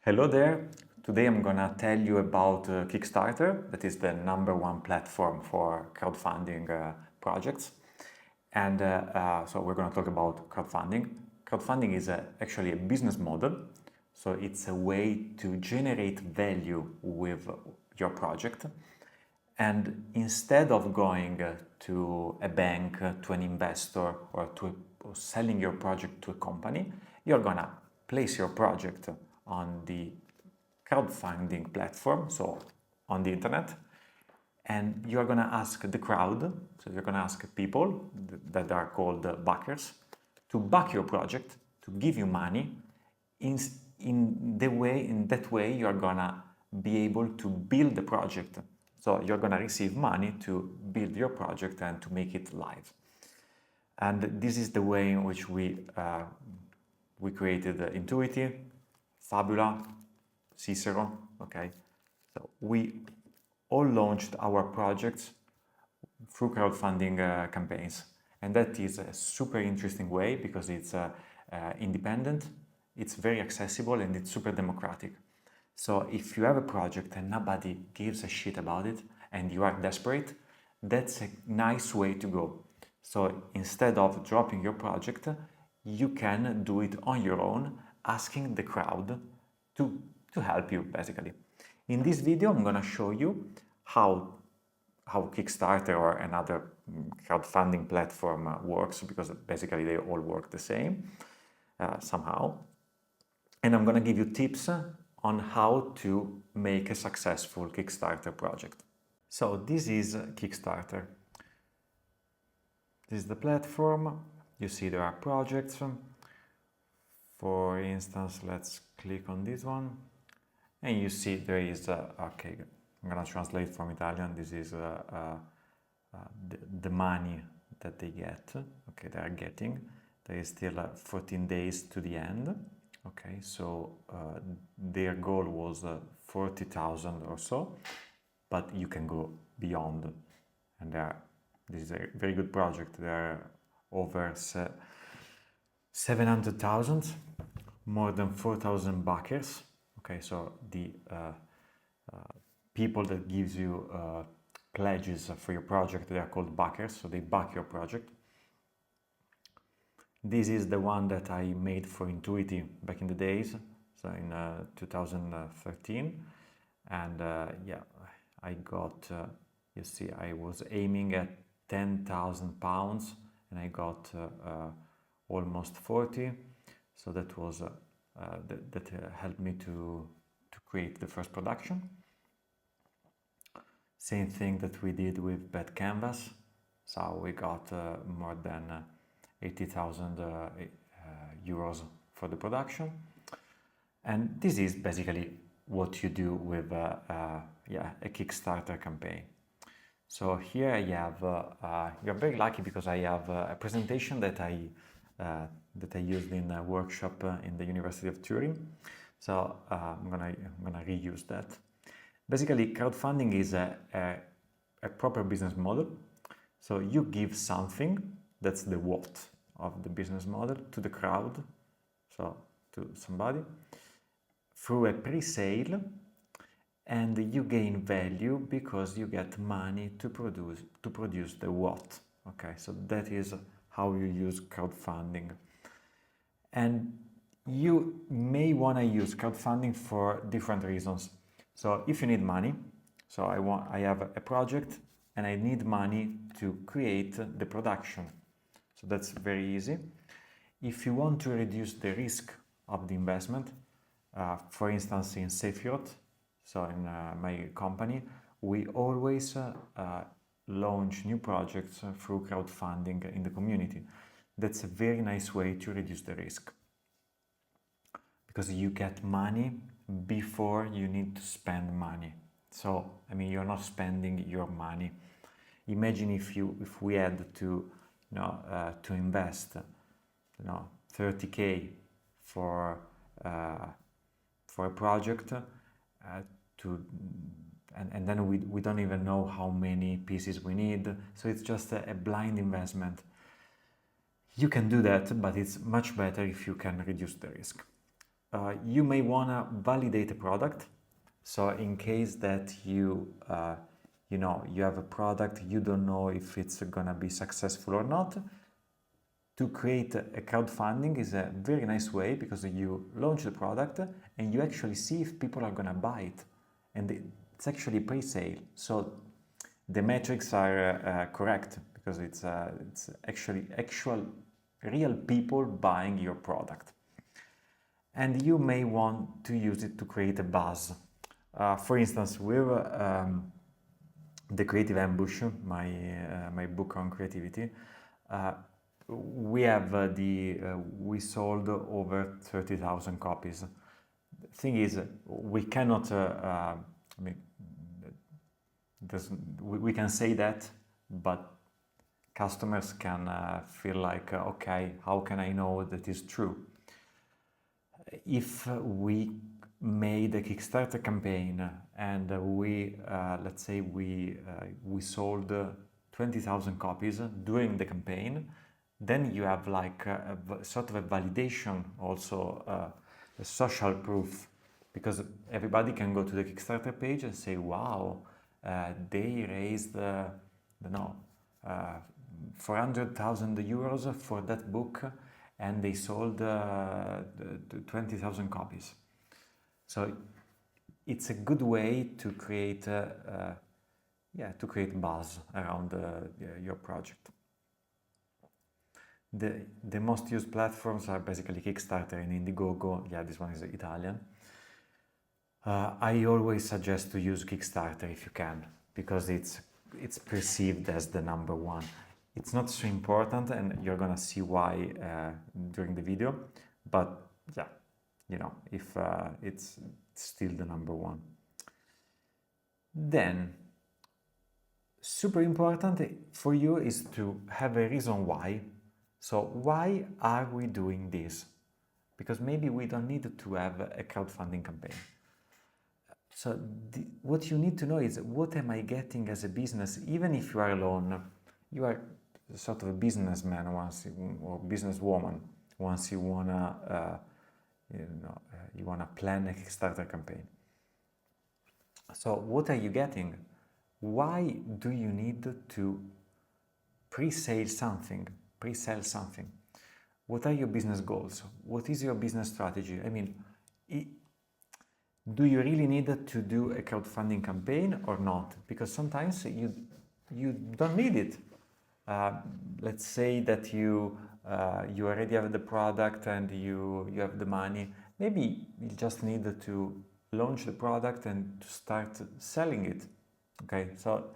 Hello there. Today I'm gonna tell you about Kickstarter, that is the #1 platform for crowdfunding projects. And so we're gonna talk about crowdfunding. Crowdfunding is actually a business model. So it's a way to generate value with your project. And instead of going to a bank, to an investor, or selling your project to a company, you're gonna place your project on the crowdfunding platform, so on the internet, and you're gonna ask the crowd, so you're gonna ask people that are called backers, to back your project, to give you money. In that way, you're gonna be able to build the project. So you're gonna receive money to build your project and to make it live. And this is the way in which we created Intùiti, Fabula, Cicero. Okay, so we all launched our projects through crowdfunding campaigns, and that is a super interesting way because it's independent, it's very accessible, and it's super democratic. So if you have a project and nobody gives a shit about it and you are desperate, that's a nice way to go. So instead of dropping your project, you can do it on your own, asking the crowd to help you, basically. In this video, I'm gonna show you how Kickstarter or another crowdfunding platform works, because basically they all work the same somehow. And I'm gonna give you tips on how to make a successful Kickstarter project. So this is Kickstarter. This is the platform. You see there are projects. For instance, let's click on this one. And you see there is, okay, I'm gonna translate from Italian. This is the money that they get, okay, they are getting. There is still 14 days to the end. Okay, so their goal was 40,000 or so, but you can go beyond. And this is a very good project. There are over 700,000, more than 4,000 backers. Okay, so the people that gives you pledges for your project, they are called backers, so they back your project. This is the one that I made for Intùiti back in the days, so in 2013, and yeah, I got, you see, I was aiming at 10,000 pounds, and I got almost 40, so that was that helped me to create the first production. Same thing that we did with Bad Canvas, so we got more than 80,000 euros for the production. And this is basically what you do with a Kickstarter campaign. So here I have, you're very lucky because I have a presentation that I used in a workshop in the University of Turin. So I'm gonna reuse that. Basically, crowdfunding is a proper business model. So you give something, that's the what of the business model, to the crowd, so to somebody, through a pre-sale, and you gain value because you get money to produce the what. Okay, so that is how you use crowdfunding. And you may want to use crowdfunding for different reasons. So if you need money, so I have a project and I need money to create the production. So that's very easy. If you want to reduce the risk of the investment, for instance, in Safeyacht, so in my company, we always launch new projects through crowdfunding in the community. That's a very nice way to reduce the risk, because you get money before you need to spend money. So, I mean, you're not spending your money. Imagine if we had to, to invest, 30K for a project, and then we don't even know how many pieces we need. So it's just a blind investment. You can do that, but it's much better if you can reduce the risk. you may want to validate a product. So in case that you have a product, you don't know if it's gonna be successful or not, to create a crowdfunding is a very nice way, because you launch the product and you actually see if people are gonna buy it, and it's actually pre-sale. So the metrics are correct, because it's actually actual real people buying your product. And you may want to use it to create a buzz. For instance, with The Creative Ambush, my book on creativity, we have we sold over 30,000 copies. The thing is, we cannot, I mean, we can say that, but customers can feel like, okay, how can I know that is true? If we made a Kickstarter campaign and let's say we sold 20,000 copies during the campaign, then you have like a sort of a validation, also a social proof, because everybody can go to the Kickstarter page and say, wow, they raised, 400,000 euros for that book, and they sold 20,000 copies. So it's a good way to create buzz around your project. The most used platforms are basically Kickstarter and Indiegogo. Yeah, this one is Italian. I always suggest to use Kickstarter if you can, because it's perceived as the number one. It's not so important, and you're gonna see why during the video, but yeah, if it's still the number one. Then, super important for you is to have a reason why. So why are we doing this? Because maybe we don't need to have a crowdfunding campaign. So what you need to know is, what am I getting as a business? Even if you are alone, you are sort of a businessman or businesswoman once you wanna plan a Kickstarter campaign. So what are you getting? Why do you need to pre-sell something? What are your business goals? What is your business strategy? I mean, do you really need to do a crowdfunding campaign or not? Because sometimes you don't need it. Let's say that you already have the product and you have the money. Maybe you just need to launch the product and to start selling it. Okay, so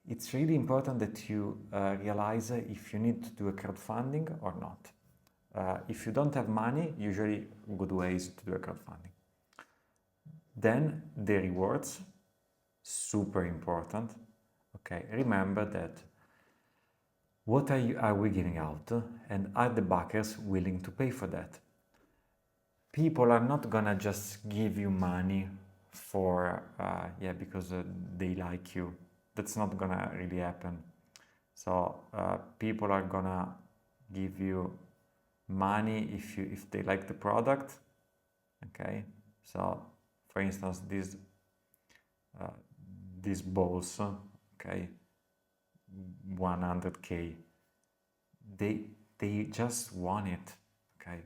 it's really important that you realize if you need to do a crowdfunding or not. If you don't have money, usually good ways to do a crowdfunding. Then the rewards, super important. Okay, remember that what are we giving out, and are the backers willing to pay for that? People are not gonna just give you money for because they like you. That's not gonna really happen. So people are gonna give you money if they like the product. Okay, so for instance, these balls, okay, 100k, they just want it. Okay,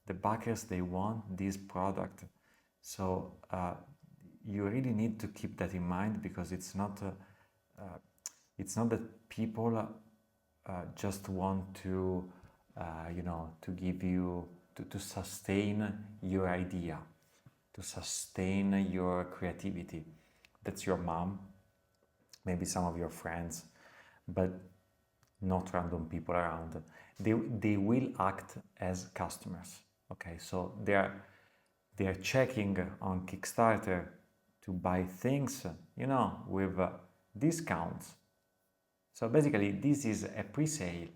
the backers, they want this product. So you really need to keep that in mind, because it's not that people just want to to give you to sustain your idea, to sustain your creativity. That's your mom, maybe some of your friends, but not random people around. They will act as customers. Okay, so they are checking on Kickstarter to buy things, with discounts. So basically, this is a pre-sale.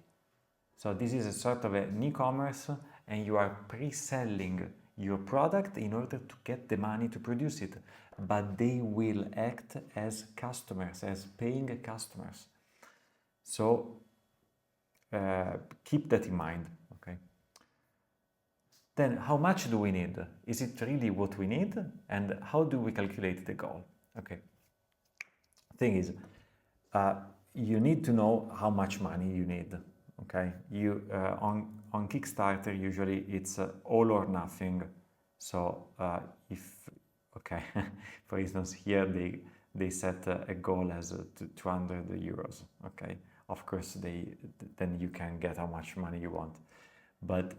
So this is a sort of an e-commerce, and you are pre-selling your product in order to get the money to produce it. But they will act as customers, as paying customers. So keep that in mind, okay? Then how much do we need? Is it really what we need? And how do we calculate the goal? Okay. Thing is, you need to know how much money you need. Okay. You on Kickstarter usually it's all or nothing. So if okay, for instance here they set a goal as 200 euros. Okay. Of course then you can get how much money you want, but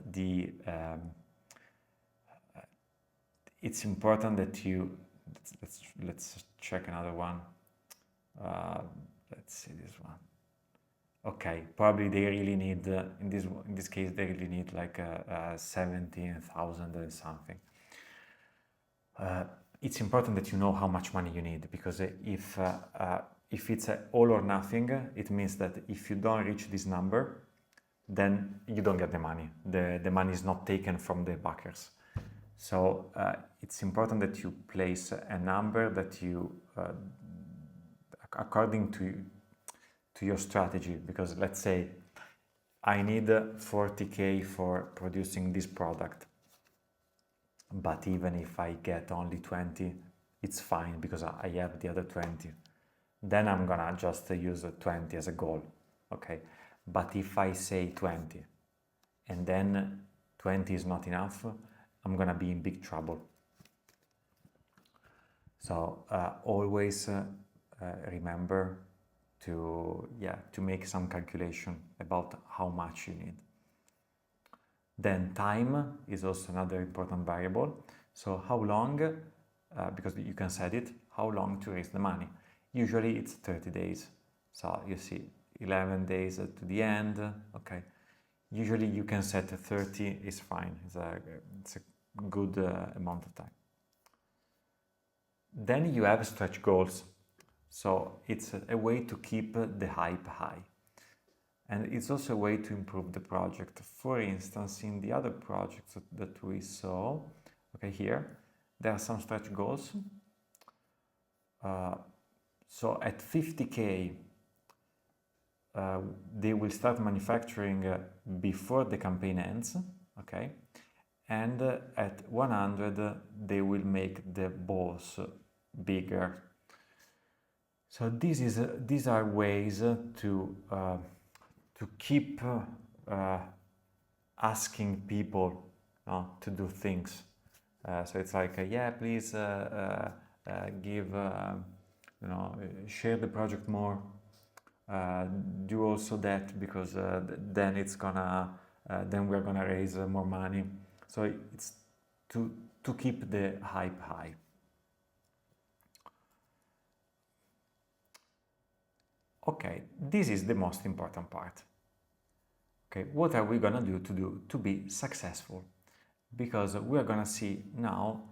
it's important that you let's check another one. Let's see this one. Okay, probably they really need in this case they really need like 17,000 or something. It's important that you know how much money you need, because if it's all or nothing, it means that if you don't reach this number, then you don't get the money. The money is not taken from the backers. So it's important that you place a number that you, according to your strategy, because let's say I need 40k for producing this product, but even if I get only 20, it's fine because I have the other 20. Then I'm gonna just use 20 as a goal, okay? But if I say 20 and then 20 is not enough, I'm gonna be in big trouble. So always remember to make some calculation about how much you need. Then time is also another important variable. So how long, because you can set it, how long to raise the money. Usually it's 30 days. So you see 11 days to the end, okay. Usually you can set 30, is fine. It's a good amount of time. Then you have stretch goals. So it's a way to keep the hype high. And it's also a way to improve the project. For instance, in the other projects that we saw, okay, here, there are some stretch goals. So at 50k, they will start manufacturing before the campaign ends, okay? And at 100, they will make the balls bigger. So these are ways to keep asking people to do things. So it's like, yeah, please give, share the project more. Do also that, because then it's gonna, then we're gonna raise more money. So it's to keep the hype high. Okay, this is the most important part. Okay, what are we gonna do to be successful? Because we're gonna see now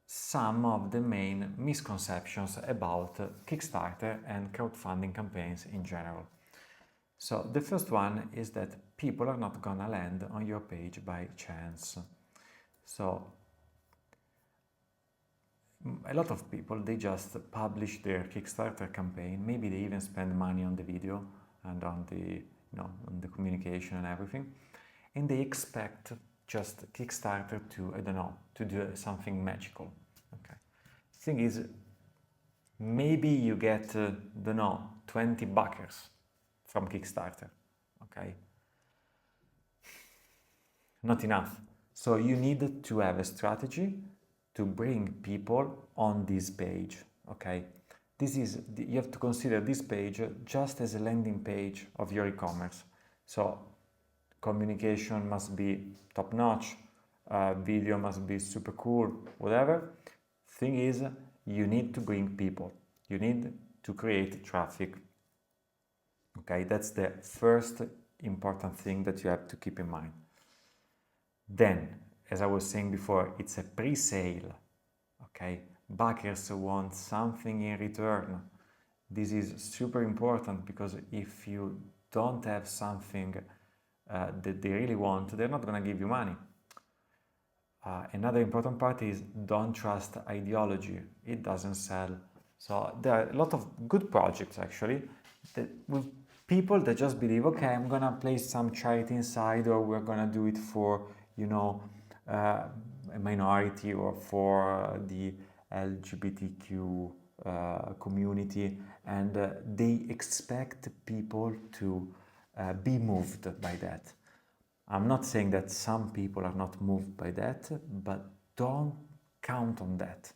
some of the main misconceptions about Kickstarter and crowdfunding campaigns in general. So the first one is that people are not gonna land on your page by chance. So a lot of people, they just publish their Kickstarter campaign. Maybe they even spend money on the video and on the, on the communication and everything. And they expect just Kickstarter to, I don't know, to do something magical. Okay. Thing is, maybe you get, 20 backers from Kickstarter. Okay. Not enough. So you need to have a strategy to bring people on this page, okay? You have to consider this page just as a landing page of your e-commerce. So communication must be top-notch, video must be super cool, whatever. Thing is, you need to bring people. You need to create traffic. Okay, that's the first important thing that you have to keep in mind. Then, as I was saying before, it's a pre-sale, okay? Backers want something in return. This is super important, because if you don't have something that they really want, they're not gonna give you money. Another important part is don't trust ideology. It doesn't sell. So there are a lot of good projects actually with people that just believe, okay, I'm gonna place some charity inside, or we're gonna do it for, a minority or for the LGBTQ community, and they expect people to be moved by that. I'm not saying that some people are not moved by that, but don't count on that.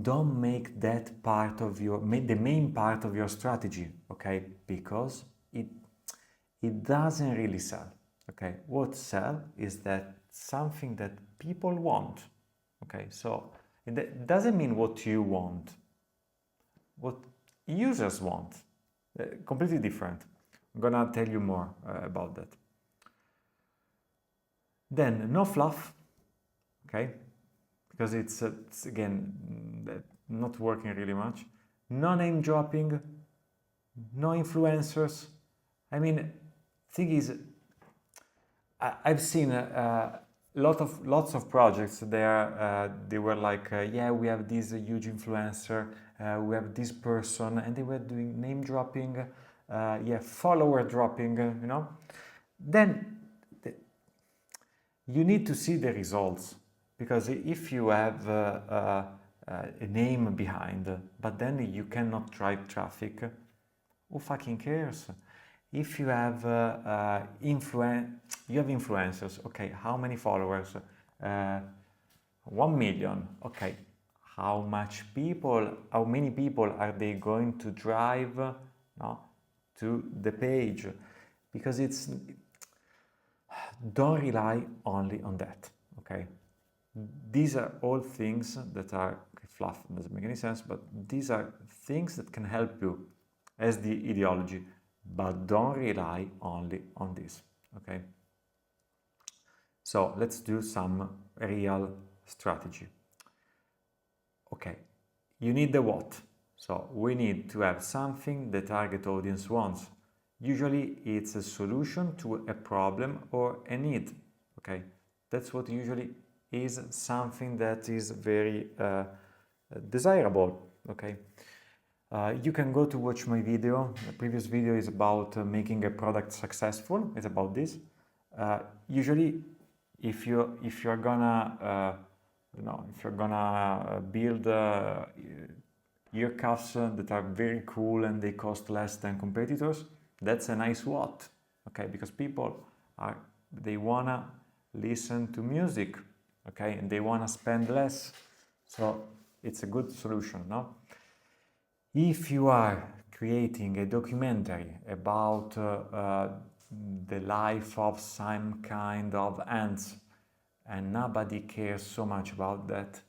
Don't make that part of the main part of your strategy, okay? Because it doesn't really sell, okay? What sells is that something that people want, okay? So it doesn't mean what you want, what users want, completely different. I'm gonna tell you more about that. Then no fluff, okay? Because it's again not working really much. No name dropping, no influencers. I mean, thing is, I've seen lots of projects there. They were like, yeah, we have this huge influencer, we have this person, and they were doing name dropping, yeah, follower dropping, you know. Then you need to see the results, because if you have a name behind, but then you cannot drive traffic, who fucking cares? If you have influencers, okay, how many followers? 1 million, okay. How many people are they going to drive to the page? Because don't rely only on that, okay? These are all things that are fluff, doesn't make any sense, but these are things that can help you as the ideology, but don't rely only on this, okay? So let's do some real strategy. Okay, you need the what. So we need to have something the target audience wants. Usually it's a solution to a problem or a need, okay? That's what usually is something that is very desirable, okay? You can go to watch my video. The previous video is about making a product successful. It's about this. Usually, if you're gonna build ear cuffs that are very cool and they cost less than competitors, that's a nice what, okay? Because people they wanna listen to music, okay, and they wanna spend less, so it's a good solution, no? If you are creating a documentary about the life of some kind of ants and nobody cares so much about that,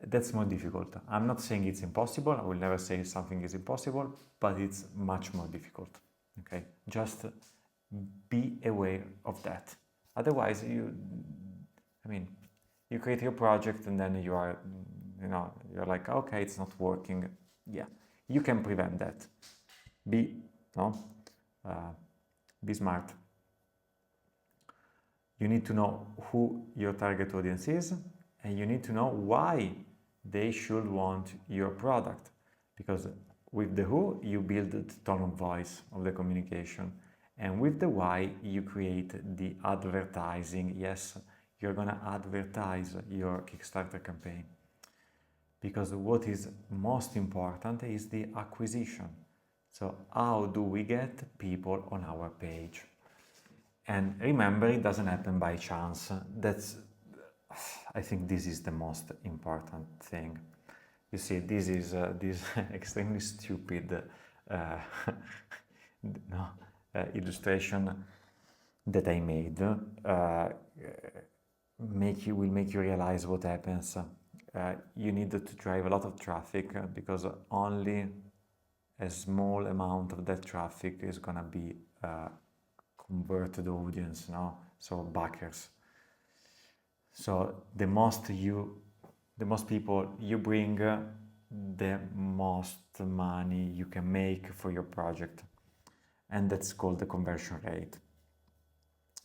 that's more difficult. I'm not saying it's impossible. I will never say something is impossible, but it's much more difficult, okay? Just be aware of that. Otherwise, you create your project and then you're like, okay, it's not working. Yeah, you can prevent that. Be smart. You need to know who your target audience is, and you need to know why they should want your product. Because with the who, you build the tone of voice of the communication. And with the why, you create the advertising. Yes, you're gonna advertise your Kickstarter campaign. Because what is most important is the acquisition. So how do we get people on our page? And remember, it doesn't happen by chance. I think this is the most important thing. You see, this is this extremely stupid illustration that I made will make you realize what happens. You need to drive a lot of traffic because only a small amount of that traffic is gonna be converted audience, so backers. So the most people you bring, the most money you can make for your project, and that's called the conversion rate.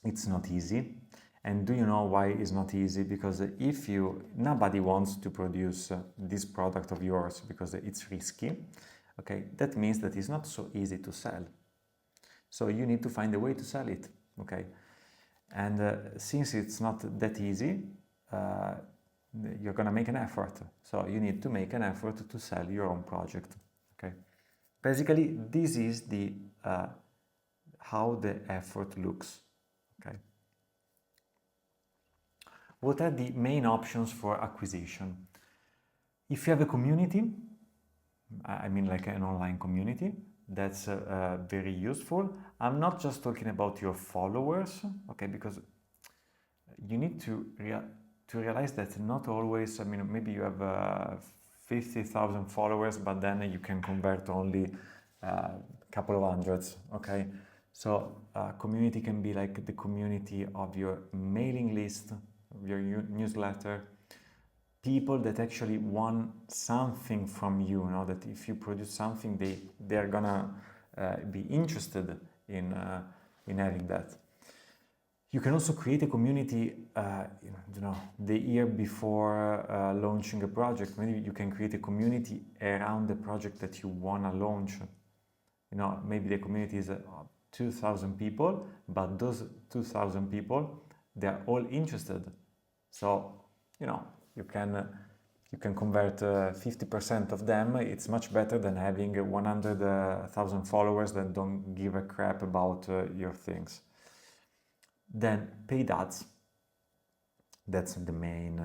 It's not easy. And do you know why it's not easy? Because nobody wants to produce this product of yours because it's risky, okay? That means that it's not so easy to sell. So you need to find a way to sell it, okay? And since it's not that easy, you're gonna make an effort. So you need to make an effort to sell your own project. Okay. Basically, this is the how the effort looks. Okay. What are the main options for acquisition? If you have a community, I mean like an online community, that's very useful. I'm not just talking about your followers, okay, because you need to realize that not always, I mean, maybe you have 50,000 followers, but then you can convert only a couple of hundreds, okay? So community can be like the community of your mailing list, your newsletter, people that actually want something from you, you know, that if you produce something, they're gonna be interested in having that. You can also create a community, you know, the year before launching a project. Maybe you can create a community around the project that you wanna launch. You know, maybe the community is 2,000 people, but those 2,000 people, they're all interested. So, you know, you can convert 50% of them. It's much better than having 100,000 followers that don't give a crap about your things. Then paid ads. That's the main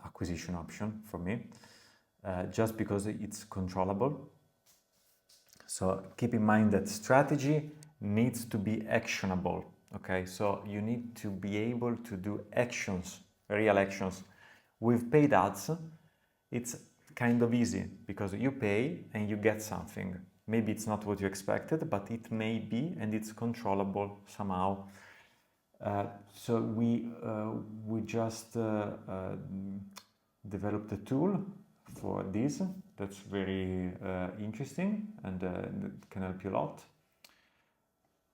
acquisition option for me, just because it's controllable. So keep in mind that strategy needs to be actionable. Okay, so you need to be able to do actions, real actions. With paid ads, it's kind of easy because you pay and you get something. Maybe it's not what you expected, but it may be, and it's controllable somehow. So we just developed a tool for this that's very interesting and can help you a lot.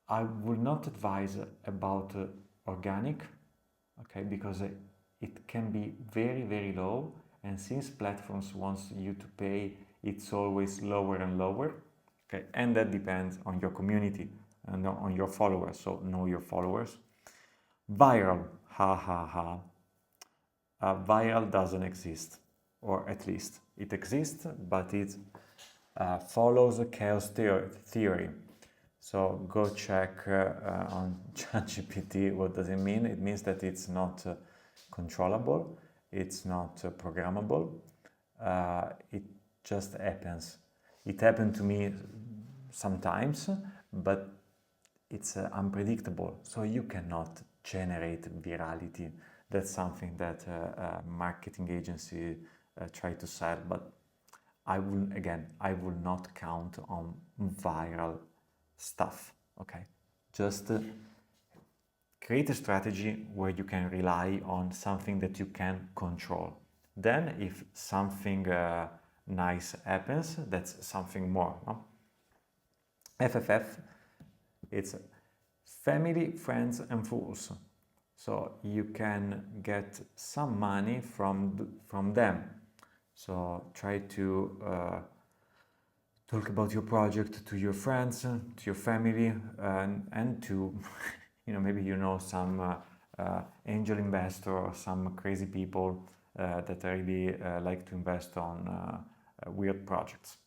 I will not advise about organic, okay, because it can be very, very low, and since platforms want you to pay, it's always lower and lower, okay, and that depends on your community and on your followers, so know your followers. Viral, viral doesn't exist, or at least it exists, but it follows a chaos theory. So go check on ChatGPT. What does it mean? It means that it's not controllable, it's not programmable, it just happens. It happened to me sometimes, but it's unpredictable, so you cannot generate virality. That's something that marketing agency try to sell, but I will not count on viral stuff, okay? Just create a strategy where you can rely on something that you can control. Then if something nice happens, that's something more, no? FFF, it's family, friends and fools. So you can get some money from them. So try to talk about your project to your friends, to your family, and to, you know, maybe you know some angel investor or some crazy people that really like to invest on weird projects.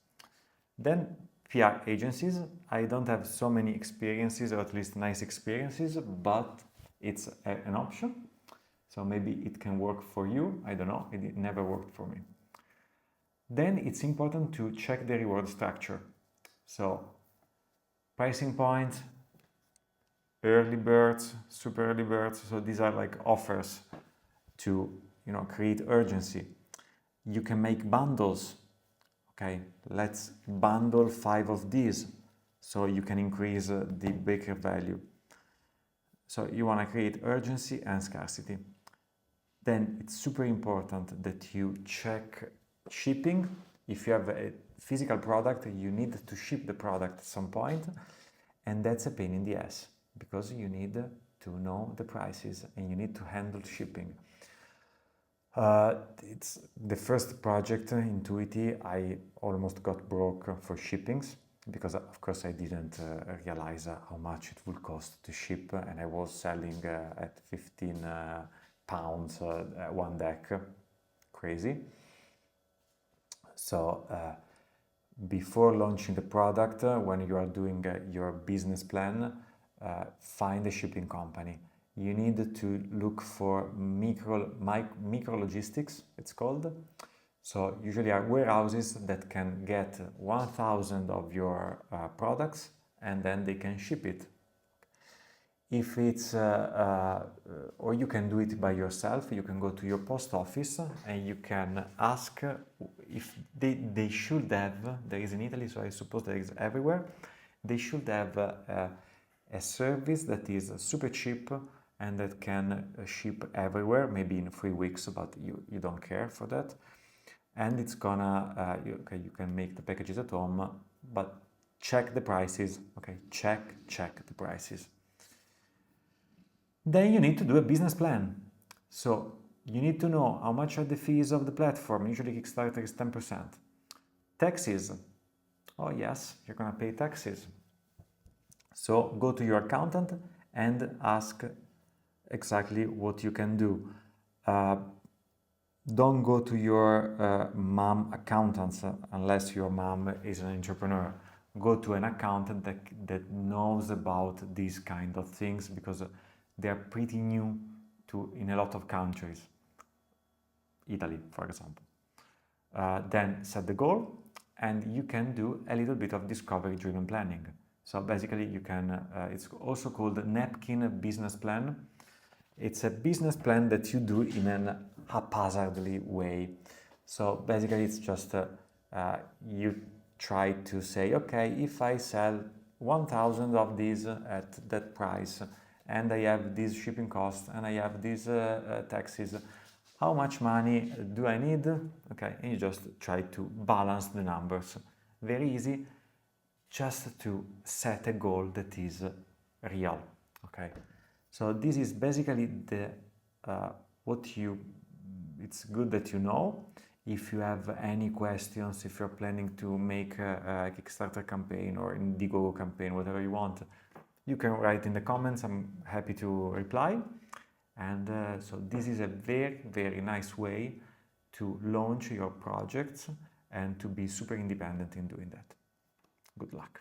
Then PR agencies. I don't have so many experiences, or at least nice experiences, but it's an option. So maybe it can work for you. I don't know. It never worked for me. Then it's important to check the reward structure. So pricing points, early birds, super early birds. So these are like offers to, you know, create urgency. You can make bundles. Okay, let's bundle 5 of these so you can increase the baker value. So you want to create urgency and scarcity. Then it's super important that you check shipping. If you have a physical product, you need to ship the product at some point, and that's a pain in the ass because you need to know the prices and you need to handle shipping. It's the first project, Intùiti, I almost got broke for shippings. because of course I didn't realize how much it would cost to ship, and I was selling at 15 pounds one deck. Crazy. So before launching the product, when you are doing your business plan, find a shipping company. You need to look for micro logistics, it's called. So usually are warehouses that can get 1,000 of your products, and then they can ship it. If it's, or you can do it by yourself. You can go to your post office and you can ask if they should have, there is in Italy, so I suppose there is everywhere, they should have a service that is super cheap and that can ship everywhere, maybe in 3 weeks, but you don't care for that. And it's gonna, okay, you can make the packages at home, but check the prices, okay, check the prices. Then you need to do a business plan. So you need to know how much are the fees of the platform. Usually Kickstarter is 10%. Taxes. Oh yes, you're gonna pay taxes. So go to your accountant and ask exactly what you can do. Don't go to your mom accountants unless your mom is an entrepreneur. Go to an accountant that knows about these kind of things, because they are pretty new in a lot of countries. Italy, for example. Then set the goal, and you can do a little bit of discovery-driven planning. So basically you can, it's also called a napkin business plan. It's a business plan that you do in an haphazardly way. So basically it's just, you try to say, okay, if I sell 1,000 of these at that price, and I have these shipping costs, and I have these taxes, how much money do I need? Okay, and you just try to balance the numbers. Very easy, just to set a goal that is real, okay? So this is basically the it's good that you know. If you have any questions, if you're planning to make a Kickstarter campaign or an Indiegogo campaign, whatever you want, you can write in the comments. I'm happy to reply. And so this is a very, very nice way to launch your projects and to be super independent in doing that. Good luck.